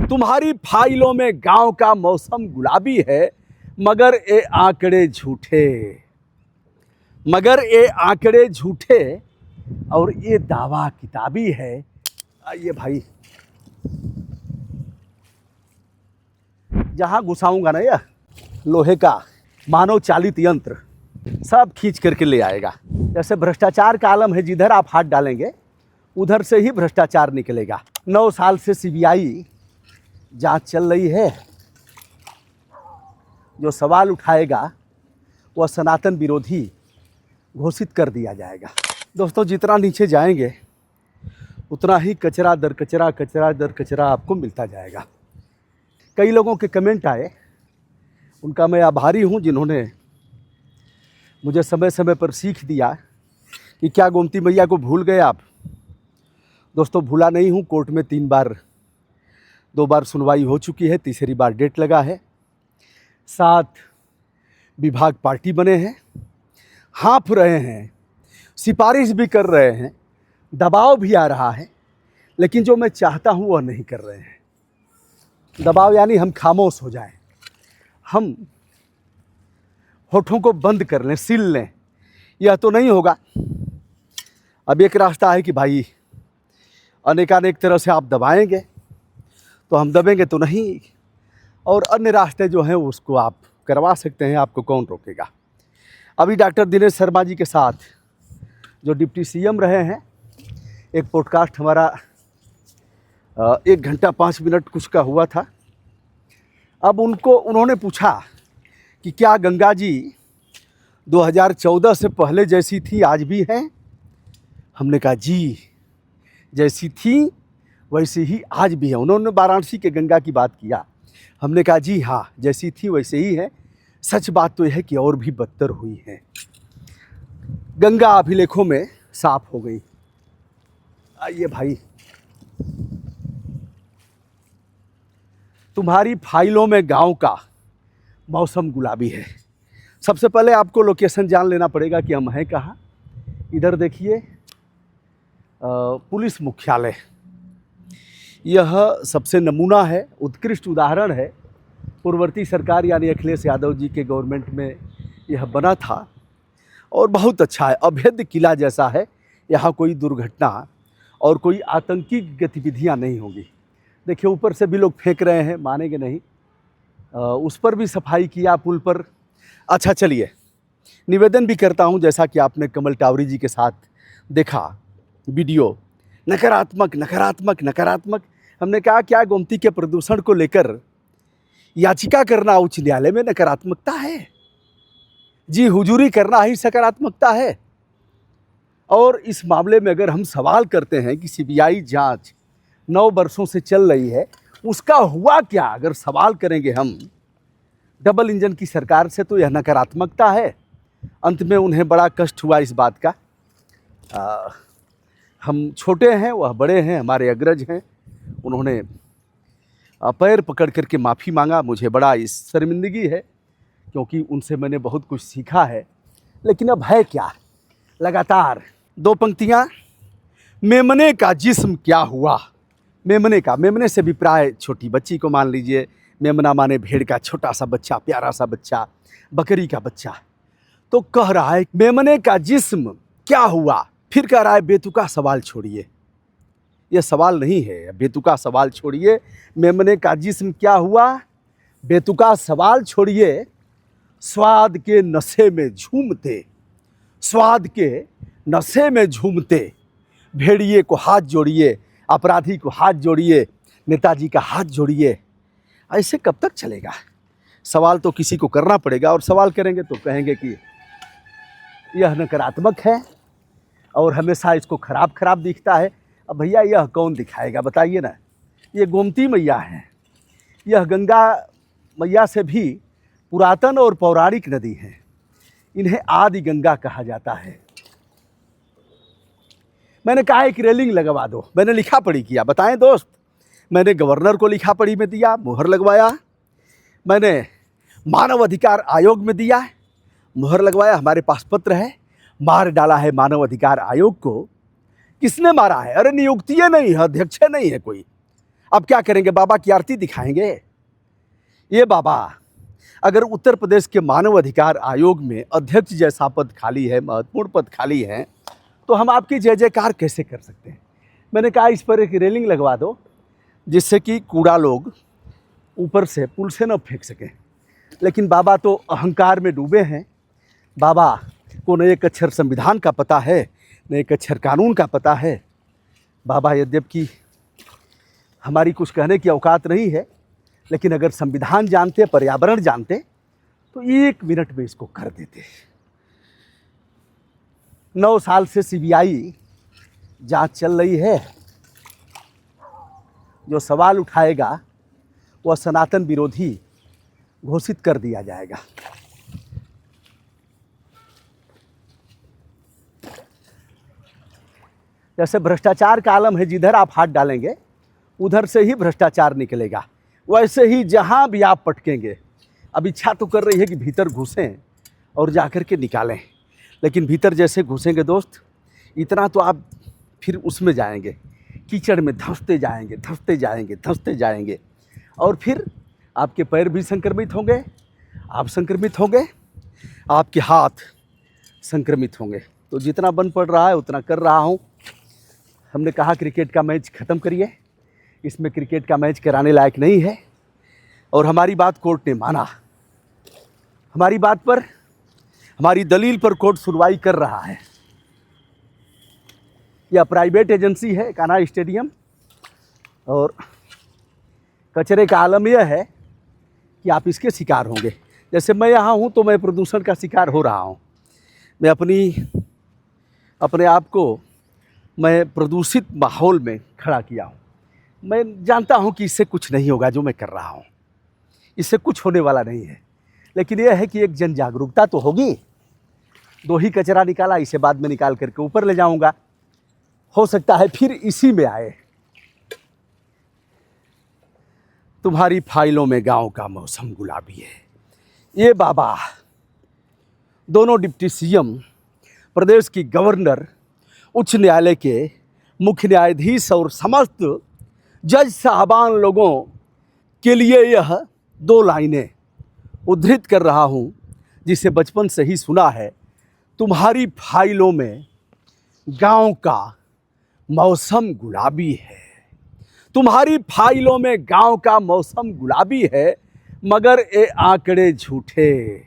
तुम्हारी फाइलों में गांव का मौसम गुलाबी है, मगर ये आंकड़े झूठे, और ये दावा किताबी है। आइए भाई, जहां घुसाऊंगा ना यह लोहे का मानव चालित यंत्र सब खींच करके ले आएगा। जैसे भ्रष्टाचार का आलम है, जिधर आप हाथ डालेंगे उधर से ही भ्रष्टाचार निकलेगा। 9 साल से सीबीआई जांच चल रही है। जो सवाल उठाएगा वह सनातन विरोधी घोषित कर दिया जाएगा। दोस्तों, जितना नीचे जाएंगे उतना ही कचरा दर कचरा आपको मिलता जाएगा। कई लोगों के कमेंट आए, उनका मैं आभारी हूं जिन्होंने मुझे समय समय पर सीख दिया कि क्या गोमती मैया को भूल गए आप। दोस्तों, भूला नहीं हूं। कोर्ट में 2 बार सुनवाई हो चुकी है, तीसरी बार डेट लगा है। 7 विभाग पार्टी बने हैं, हाँफ रहे हैं, सिफारिश भी कर रहे हैं, दबाव भी आ रहा है, लेकिन जो मैं चाहता हूं वह नहीं कर रहे हैं। दबाव यानी हम खामोश हो जाएं, हम होठों को बंद कर लें, सील लें, यह तो नहीं होगा। अब एक रास्ता है कि भाई अनेकानेक तरह से आप दबाएंगे तो हम दबेंगे तो नहीं, और अन्य रास्ते जो हैं उसको आप करवा सकते हैं, आपको कौन रोकेगा। अभी डॉक्टर दिनेश शर्मा जी के साथ जो डिप्टी सीएम रहे हैं, एक पॉडकास्ट हमारा 1 घंटा 5 मिनट कुछ का हुआ था। अब उन्होंने पूछा कि क्या गंगा जी 2014 से पहले जैसी थी आज भी हैं? हमने कहा जी, जैसी थी वैसी ही आज भी है। उन्होंने वाराणसी के गंगा की बात किया। हमने कहा जी हाँ, जैसी थी वैसे ही है। सच बात तो यह है कि और भी बदतर हुई है। गंगा अभिलेखों में साफ हो गई। आइए भाई, तुम्हारी फाइलों में गांव का मौसम गुलाबी है। सबसे पहले आपको लोकेशन जान लेना पड़ेगा कि हम हैं कहाँ। इधर देखिए, पुलिस मुख्यालय, यह सबसे नमूना है, उत्कृष्ट उदाहरण है। पूर्ववर्ती सरकार यानी अखिलेश यादव जी के गवर्नमेंट में यह बना था और बहुत अच्छा है। अभेद्य किला जैसा है। यहाँ कोई दुर्घटना और कोई आतंकी गतिविधियाँ नहीं होंगी। देखिए, ऊपर से भी लोग फेंक रहे हैं, मानेंगे नहीं। उस पर भी सफाई किया, पुल पर। अच्छा, चलिए, निवेदन भी करता हूँ, जैसा कि आपने कमल टावरी जी के साथ देखा वीडियो, नकारात्मक। हमने कहा क्या गोमती के प्रदूषण को लेकर याचिका करना उच्च न्यायालय में नकारात्मकता है? जी, हुजूरी करना ही सकारात्मकता है। और इस मामले में अगर हम सवाल करते हैं कि सीबीआई जांच 9 वर्षों से चल रही है, उसका हुआ क्या, अगर सवाल करेंगे हम डबल इंजन की सरकार से, तो यह नकारात्मकता है। अंत में उन्हें बड़ा कष्ट हुआ इस बात का। हम छोटे हैं, वह बड़े हैं, हमारे अग्रज हैं। उन्होंने पैर पकड़ करके माफ़ी मांगा। मुझे बड़ा इस शर्मिंदगी है, क्योंकि उनसे मैंने बहुत कुछ सीखा है। लेकिन अब है क्या, लगातार 2 पंक्तियाँ। मेमने का जिस्म क्या हुआ। मेमने से भी प्राय छोटी बच्ची को मान लीजिए। मेमना माने भेड़ का छोटा सा बच्चा, प्यारा सा बच्चा, बकरी का बच्चा। तो कह रहा है मेमने का जिस्म क्या हुआ, फिर कह रहा है बेतुका सवाल छोड़िए। यह सवाल नहीं है, बेतुका सवाल छोड़िए। मेमने का जिस्म क्या हुआ, बेतुका सवाल छोड़िए। स्वाद के नशे में झूमते भेड़िए को हाथ जोड़िए, अपराधी को हाथ जोड़िए, नेताजी का हाथ जोड़िए। ऐसे कब तक चलेगा? सवाल तो किसी को करना पड़ेगा, और सवाल करेंगे तो कहेंगे कि यह नकारात्मक है और हमेशा इसको खराब दिखता है। अब भैया, यह कौन दिखाएगा, बताइए ना। ये गोमती मैया है, यह गंगा मैया से भी पुरातन और पौराणिक नदी है। इन्हें आदि गंगा कहा जाता है। मैंने कहा एक रेलिंग लगवा दो, मैंने लिखा पढ़ी किया, बताएं दोस्त। मैंने गवर्नर को लिखा पढ़ी में दिया, मुहर लगवाया। मैंने मानव अधिकार आयोग में दिया, मुहर लगवाया। हमारे पास पत्र है, मार डाला है मानव अधिकार आयोग को। किसने मारा है? अरे नियुक्ति नहीं है, अध्यक्ष नहीं है कोई। अब क्या करेंगे, बाबा की आरती दिखाएंगे? ये बाबा, अगर उत्तर प्रदेश के मानव अधिकार आयोग में अध्यक्ष जैसा पद खाली है, महत्वपूर्ण पद खाली है, तो हम आपकी जय जयकार कैसे कर सकते हैं? मैंने कहा इस पर एक रेलिंग लगवा दो, जिससे कि कूड़ा लोग ऊपर से पुल से न फेंक सकें। लेकिन बाबा तो अहंकार में डूबे हैं। बाबा को न एक अक्षर संविधान का पता है, न एक अक्षर कानून का पता है। बाबा, यद्यपि हमारी कुछ कहने की औकात नहीं है, लेकिन अगर संविधान जानते, पर्यावरण जानते, तो 1 मिनट में इसको कर देते। 9 साल से सीबीआई जांच चल रही है। जो सवाल उठाएगा वह सनातन विरोधी घोषित कर दिया जाएगा। जैसे भ्रष्टाचार का आलम है, जिधर आप हाथ डालेंगे उधर से ही भ्रष्टाचार निकलेगा। वैसे ही जहां भी आप पटकेंगे, अब इच्छा तो कर रही है कि भीतर घुसें और जाकर के निकालें, लेकिन भीतर जैसे घुसेंगे दोस्त, इतना तो आप फिर उसमें जाएंगे, कीचड़ में धंसते जाएंगे, धंसते जाएंगे, धंसते जाएंगे, और फिर आपके पैर भी संक्रमित होंगे, आप संक्रमित होंगे, आपके हाथ संक्रमित होंगे। तो जितना बन पड़ रहा है उतना कर रहा हूँ। हमने कहा क्रिकेट का मैच ख़त्म करिए, इसमें क्रिकेट का मैच कराने लायक नहीं है, और हमारी बात कोर्ट ने माना। हमारी बात पर, हमारी दलील पर कोर्ट सुनवाई कर रहा है। यह प्राइवेट एजेंसी है कान्हा स्टेडियम, और कचरे का आलम यह है कि आप इसके शिकार होंगे। जैसे मैं यहाँ हूँ तो मैं प्रदूषण का शिकार हो रहा हूँ। मैं अपने आप को मैं प्रदूषित माहौल में खड़ा किया हूँ। मैं जानता हूँ कि इससे कुछ नहीं होगा, जो मैं कर रहा हूँ इससे कुछ होने वाला नहीं है, लेकिन यह है कि एक जन जागरूकता तो होगी। 2 ही कचरा निकाला, इसे बाद में निकाल करके ऊपर ले जाऊँगा, हो सकता है फिर इसी में आए। तुम्हारी फाइलों में गांव का मौसम गुलाबी है। ये बाबा, दोनों डिप्टी सीएम, प्रदेश की गवर्नर, उच्च न्यायालय के मुख्य न्यायाधीश और समस्त जज साहबान लोगों के लिए यह 2 लाइनें उद्धृत कर रहा हूँ, जिसे बचपन से ही सुना है। तुम्हारी फाइलों में गांव का मौसम गुलाबी है। तुम्हारी फाइलों में गांव का मौसम गुलाबी है, मगर ये आंकड़े झूठे,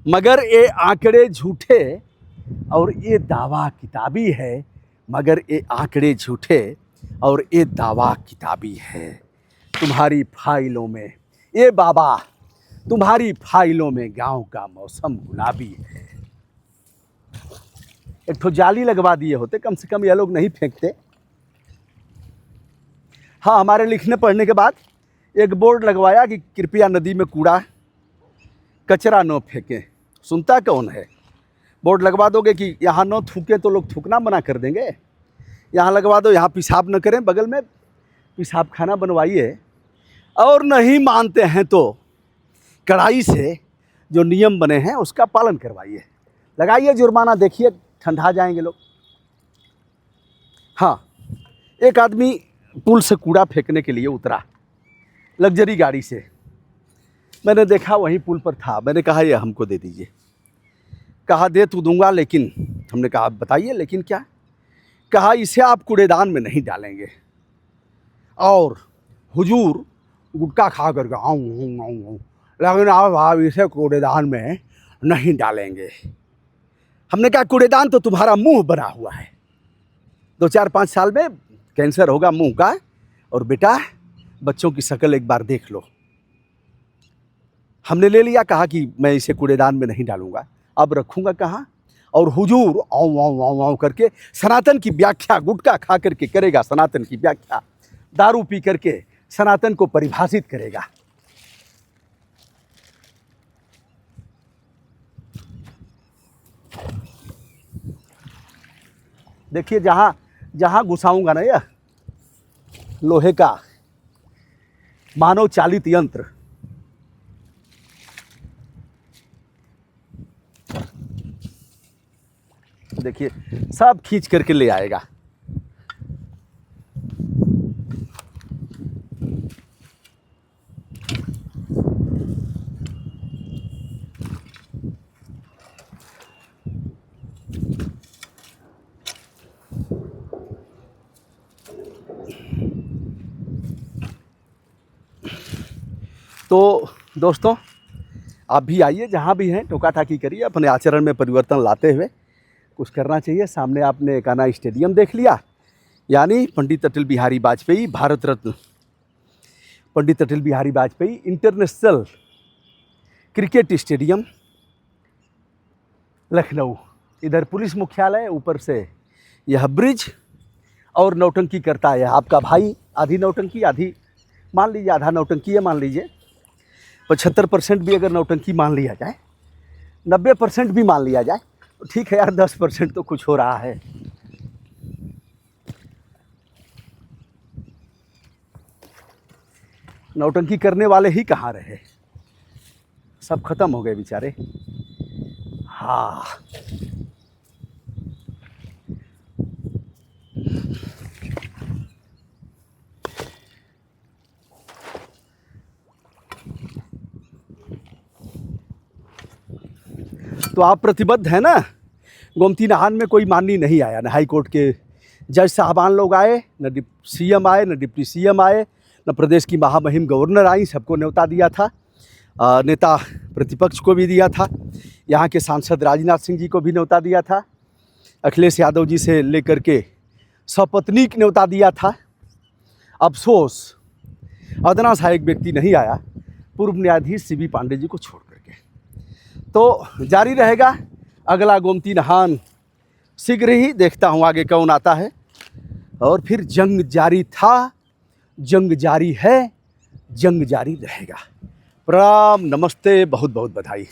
मगर ये आंकड़े झूठे, और ये दावा किताबी है, मगर ये आंकड़े झूठे और ये दावा किताबी है। तुम्हारी फाइलों में, ये बाबा, तुम्हारी फाइलों में गांव का मौसम गुलाबी है। एक तो जाली लगवा दिए होते, कम से कम ये लोग नहीं फेंकते। हाँ, हमारे लिखने पढ़ने के बाद एक बोर्ड लगवाया कि कृपया नदी में कूड़ा कचरा न फेंकें। सुनता कौन है? बोर्ड लगवा दोगे कि यहाँ न थूकें तो लोग थूकना मना कर देंगे। यहाँ लगवा दो, यहाँ पेशाब न करें, बगल में पेशाब खाना बनवाइए। और नहीं मानते हैं तो कड़ाई से जो नियम बने हैं उसका पालन करवाइए, लगाइए जुर्माना, देखिए ठंडा जाएंगे लोग। हाँ, एक आदमी पुल से कूड़ा फेंकने के लिए उतरा लग्जरी गाड़ी से। मैंने देखा वहीं पुल पर था। मैंने कहा ये हमको दे दीजिए। कहा दे तो दूंगा, लेकिन हमने कहा बताइए लेकिन क्या? कहा इसे आप कूड़ेदान में नहीं डालेंगे, और हुजूर गुटखा खा कर लेकिन आप इसे कूड़ेदान में नहीं डालेंगे। हमने कहा कूड़ेदान तो तुम्हारा मुंह बना हुआ है, 2-4-5 साल में कैंसर होगा मुंह का, और बेटा बच्चों की शक्ल एक बार देख लो। हमने ले लिया, कहा कि मैं इसे कूड़ेदान में नहीं डालूंगा, अब रखूंगा कहाँ? और हुजूर आऊ आऊ आऊ आऊ करके सनातन की व्याख्या गुटखा खा करके करेगा, सनातन की व्याख्या, दारू पी करके सनातन को परिभाषित करेगा। देखिए जहां जहां घुसाऊंगा ना यह लोहे का मानव चालित यंत्र, देखिए सब खींच करके ले आएगा। तो दोस्तों, आप भी आइए, जहाँ भी हैं टोका टाकी करिए, अपने आचरण में परिवर्तन लाते हुए कुछ करना चाहिए। सामने आपने कान्हा स्टेडियम देख लिया, यानी Pandit Atal Bihari Vajpayee Bharat Ratna Pandit Atal Bihari Vajpayee international cricket stadium Lucknow. इधर पुलिस मुख्यालय, ऊपर से यह ब्रिज, और नौटंकी करता है आपका भाई। आधी नौटंकी, आधी मान लीजिए, आधा नौटंकी है मान लीजिए, 75% भी अगर नौटंकी मान लिया जाए, 90% भी मान लिया जाए तो ठीक है यार, 10% तो कुछ हो रहा है। नौटंकी करने वाले ही कहाँ रहे, सब खत्म हो गए बेचारे। हाँ, तो आप प्रतिबद्ध है ना। गोमती नहान में कोई माननी नहीं आया, न हाई कोर्ट के जज साहबान लोग आए, न सीएम आए, न डिप्टी सीएम आए, न प्रदेश की महामहिम गवर्नर आई। सबको न्योता दिया था, नेता प्रतिपक्ष को भी दिया था, यहाँ के सांसद राजनाथ सिंह जी को भी न्योता दिया था, अखिलेश यादव जी से लेकर के सपत्नीक न्योता दिया था। अफसोस अदना सा एक व्यक्ति नहीं आया, पूर्व न्यायाधीश सीबी पांडे जी को छोड़ करके। तो जारी रहेगा अगला गोमती नहान शीघ्र ही, देखता हूँ आगे कौन आता है। और फिर जंग जारी था, जंग जारी है, जंग जारी रहेगा। प्रणाम, नमस्ते, बहुत बहुत बधाई।